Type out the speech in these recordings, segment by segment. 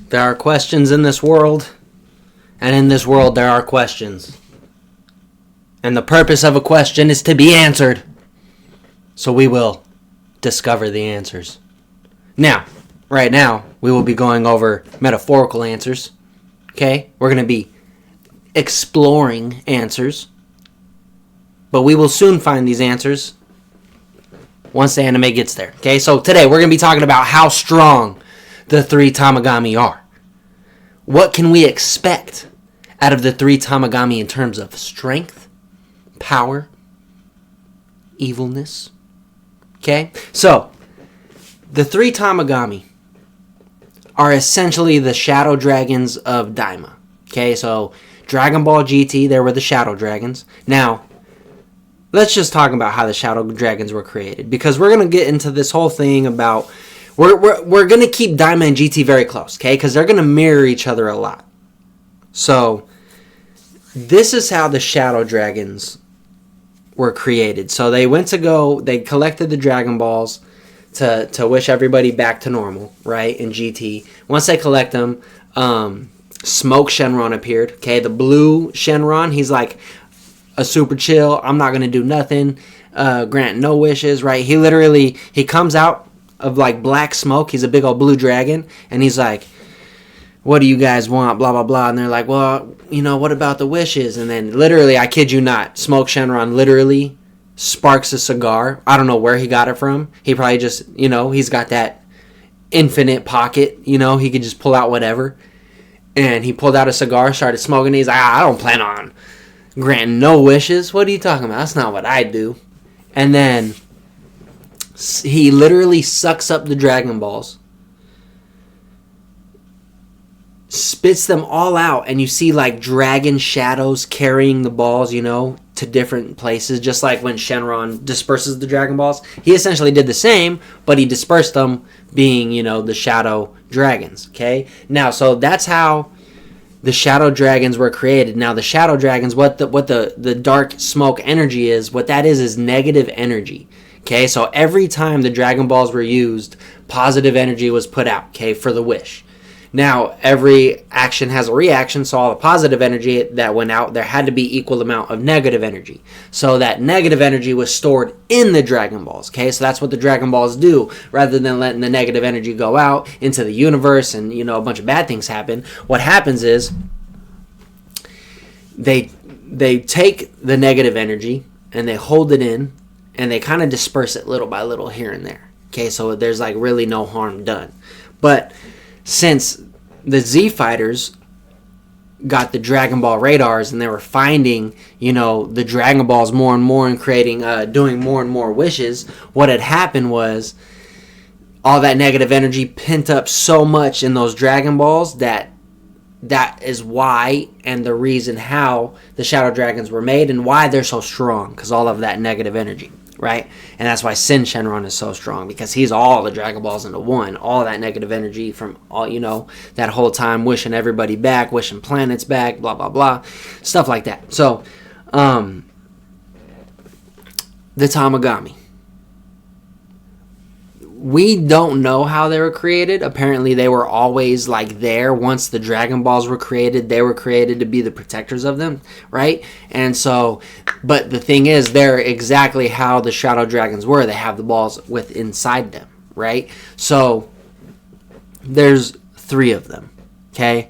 There are questions in this world, and in this world there are questions. And the purpose of a question is to be answered. So we will discover the answers. Now, right now, we will be going over metaphorical answers. Okay? We're going to be exploring answers. But we will soon find these answers once the anime gets there. Okay? So today, we're going to be talking about how strong the 3 Tamagami are. What can we expect out of the 3 Tamagami in terms of strength, power, evilness? Okay? So, the 3 Tamagami are essentially the shadow dragons of Daima. Okay? So, Dragon Ball GT, there were the shadow dragons. Now, let's just talk about how the shadow dragons were created, because we're going to get into this whole thing about we're going to keep Daima and GT very close, okay? Because they're going to mirror each other a lot. So, this is how the shadow dragons were created. So, they collected the Dragon Balls to wish everybody back to normal, right, in GT. Once they collect them, Smoke Shenron appeared, okay? The blue Shenron, he's like a super chill, I'm not going to do nothing, grant no wishes, right? He comes out of like black smoke. He's a big old blue dragon, and he's like, what do you guys want, blah blah blah. And they're like, well, what about the wishes? And then literally, I kid you not, Smoke Shenron literally sparks a cigar. I don't know where he got it from. He probably just, he's got that infinite pocket, he could just pull out whatever. And he pulled out a cigar, started smoking, and he's like, I don't plan on granting no wishes. What are you talking about? That's not what I do. And then he literally sucks up the Dragon Balls, spits them all out, and you see like dragon shadows carrying the balls, to different places, just like when Shenron disperses the Dragon Balls. He essentially did the same, but he dispersed them, being, the shadow dragons, okay? Now, so that's how the shadow dragons were created. Now, the shadow dragons, what the dark smoke energy is, what that is negative energy. Okay, so every time the Dragon Balls were used, positive energy was put out, okay, for the wish. Now, every action has a reaction, so all the positive energy that went out, there had to be equal amount of negative energy. So that negative energy was stored in the Dragon Balls, okay? So that's what the Dragon Balls do. Rather than letting the negative energy go out into the universe and, a bunch of bad things happen, what happens is they take the negative energy and they hold it in, and they kind of disperse it little by little here and there. Okay, so there's like really no harm done. But since the Z Fighters got the Dragon Ball radars and they were finding, the Dragon Balls more and more and creating, doing more and more wishes, what had happened was all that negative energy pent up so much in those Dragon Balls that is why and the reason how the Shadow Dragons were made and why they're so strong, because all of that negative energy. Right? And that's why Sin Shenron is so strong, because he's all the Dragon Balls into one. All that negative energy from all, that whole time wishing everybody back, wishing planets back, blah, blah, blah. Stuff like that. So, the Tamagami. We don't know how they were created. Apparently, they were always like there. Once the Dragon Balls were created, they were created to be the protectors of them, right? And so, but the thing is, they're exactly how the Shadow Dragons were. They have the balls inside them, right? So, there's 3 of them, okay?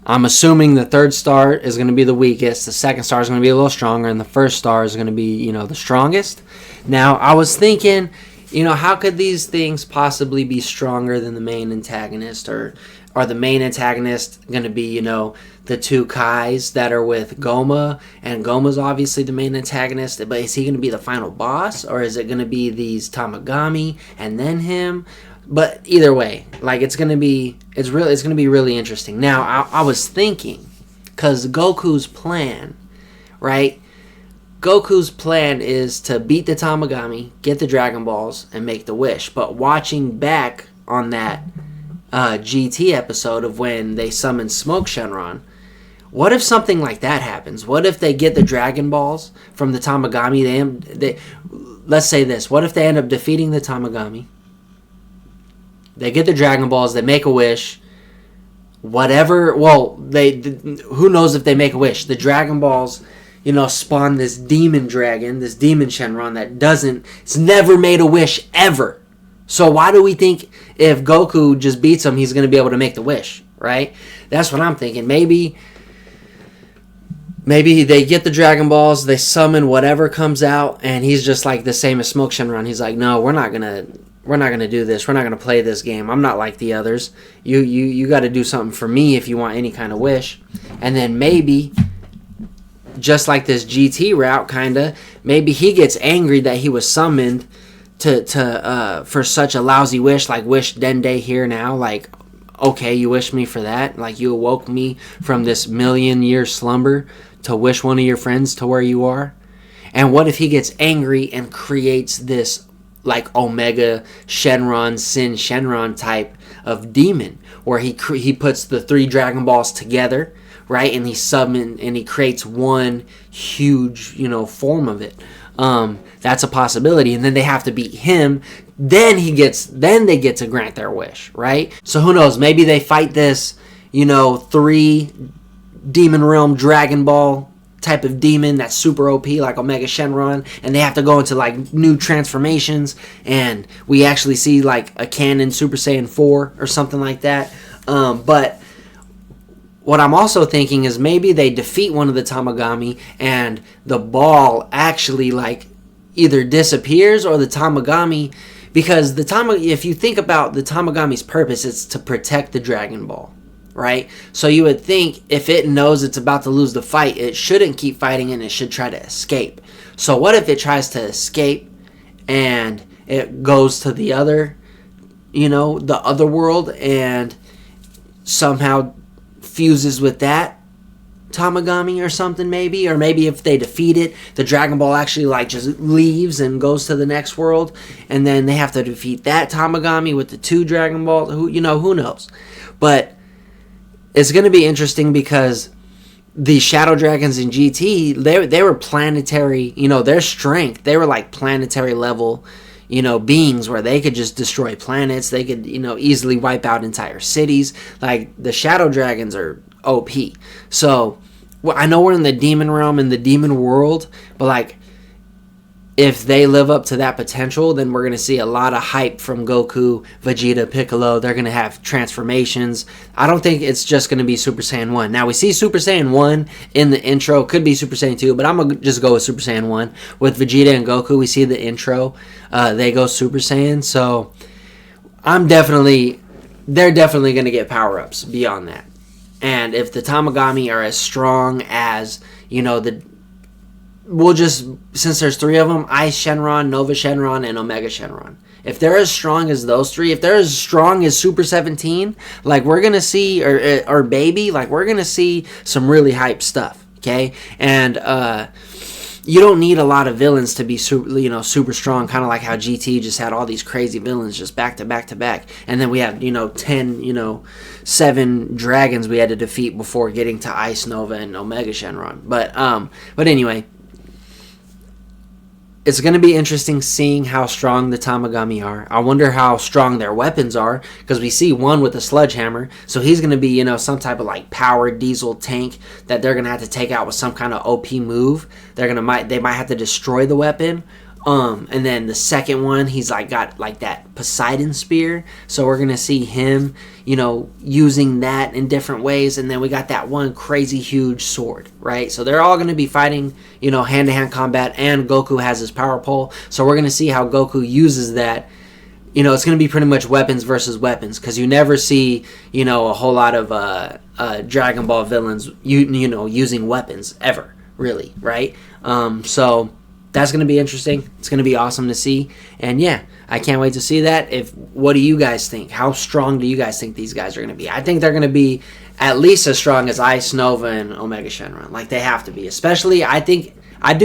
I'm assuming the third star is going to be the weakest, the second star is going to be a little stronger, and the first star is going to be, the strongest. Now, I was thinking, how could these things possibly be stronger than the main antagonist? Or are the main antagonist going to be, the 2 Kais that are with Goma? And Goma's obviously the main antagonist, but is he going to be the final boss? Or is it going to be these Tamagami and then him? But either way, like it's going to be really interesting. Now, I was thinking, because Goku's plan, right? Goku's plan is to beat the Tamagami, get the Dragon Balls, and make the wish. But watching back on that GT episode of when they summoned Smoke Shenron, what if something like that happens? What if they get the Dragon Balls from the Tamagami? Let's say this. What if they end up defeating the Tamagami? They get the Dragon Balls, they make a wish, whatever. Well, who knows if they make a wish? The Dragon Balls, spawn this demon dragon, this demon Shenron it's never made a wish ever. So why do we think if Goku just beats him, he's going to be able to make the wish, right? That's what I'm thinking. Maybe they get the Dragon Balls, they summon whatever comes out, and he's just like the same as Smoke Shenron. He's like, no, we're not gonna do this. We're not gonna play this game. I'm not like the others. You got to do something for me if you want any kind of wish. And then maybe, just like this GT route, kinda, maybe he gets angry that he was summoned for such a lousy wish, like wish Dende here now, like. Okay, you wished me for that? Like, you awoke me from this million-year slumber to wish one of your friends to where you are? And what if he gets angry and creates this, like, Omega Shenron, Sin Shenron type of demon, where he puts the 3 Dragon Balls together, right? And he creates one huge, form of it. That's a possibility. And then they have to beat him. Then they get to grant their wish, right? So who knows? Maybe they fight this, 3 Demon Realm Dragon Ball type of demon that's super OP, like Omega Shenron, and they have to go into like new transformations, and we actually see like a canon Super Saiyan 4 or something like that. But what I'm also thinking is maybe they defeat one of the Tamagami, and the ball actually like either disappears or the Tamagami. Because if you think about the Tamagami's purpose, it's to protect the Dragon Ball, right? So you would think if it knows it's about to lose the fight, it shouldn't keep fighting and it should try to escape. So what if it tries to escape and it goes to the other, the other world, and somehow fuses with that Tamagami or something, maybe? Or maybe if they defeat it, the Dragon Ball actually like just leaves and goes to the next world, and then they have to defeat that Tamagami with the 2 Dragon Balls. Who knows? But it's going to be interesting because the Shadow Dragons in GT, they were planetary, their strength, they were like planetary level, beings where they could just destroy planets. They could, easily wipe out entire cities. Like, the Shadow Dragons are OP. So, I know we're in the demon realm, in the demon world, but like, if they live up to that potential, then we're going to see a lot of hype from Goku, Vegeta, Piccolo. They're going to have transformations. I don't think it's just going to be Super Saiyan 1. Now, we see Super Saiyan 1 in the intro. Could be Super Saiyan 2, but I'm going to just go with Super Saiyan 1. With Vegeta and Goku, we see the intro. They go Super Saiyan. So, they're definitely going to get power-ups beyond that. And if the Tamagami are as strong as, since there's 3 of them, Ice Shenron, Nova Shenron, and Omega Shenron. If they're as strong as those 3, if they're as strong as Super 17, like we're going to see, or Baby, like we're going to see some really hype stuff, okay? And you don't need a lot of villains to be super strong, kind of like how GT just had all these crazy villains just back to back to back. And then we had, 7 dragons we had to defeat before getting to Ice, Nova, and Omega Shenron. But anyway, it's going to be interesting seeing how strong the Tamagami are. I wonder how strong their weapons are, because we see one with a sledgehammer, so he's going to be, some type of like powered diesel tank that they're going to have to take out with some kind of OP move. They might have to destroy the weapon. And then the second one, he's like got like that Poseidon spear, so we're gonna see him, using that in different ways. And then we got that one crazy huge sword, right? So they're all gonna be fighting, hand-to-hand combat, and Goku has his power pole, so we're gonna see how Goku uses that. It's gonna be pretty much weapons versus weapons, because you never see, a whole lot of Dragon Ball villains, using weapons ever, really, right? So that's going to be interesting. It's going to be awesome to see. And yeah, I can't wait to see that. What do you guys think? How strong do you guys think these guys are going to be? I think they're going to be at least as strong as Ice, Nova, and Omega Shenron. Like, they have to be. Especially, I do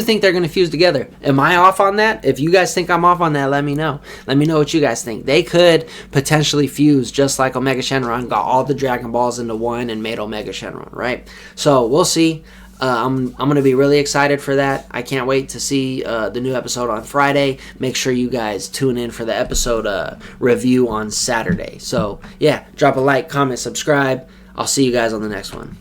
think they're going to fuse together. Am I off on that? If you guys think I'm off on that, let me know. Let me know what you guys think. They could potentially fuse just like Omega Shenron got all the Dragon Balls into one and made Omega Shenron, right? So, we'll see. I'm going to be really excited for that. I can't wait to see the new episode on Friday. Make sure you guys tune in for the episode review on Saturday. So, yeah, drop a like, comment, subscribe. I'll see you guys on the next one.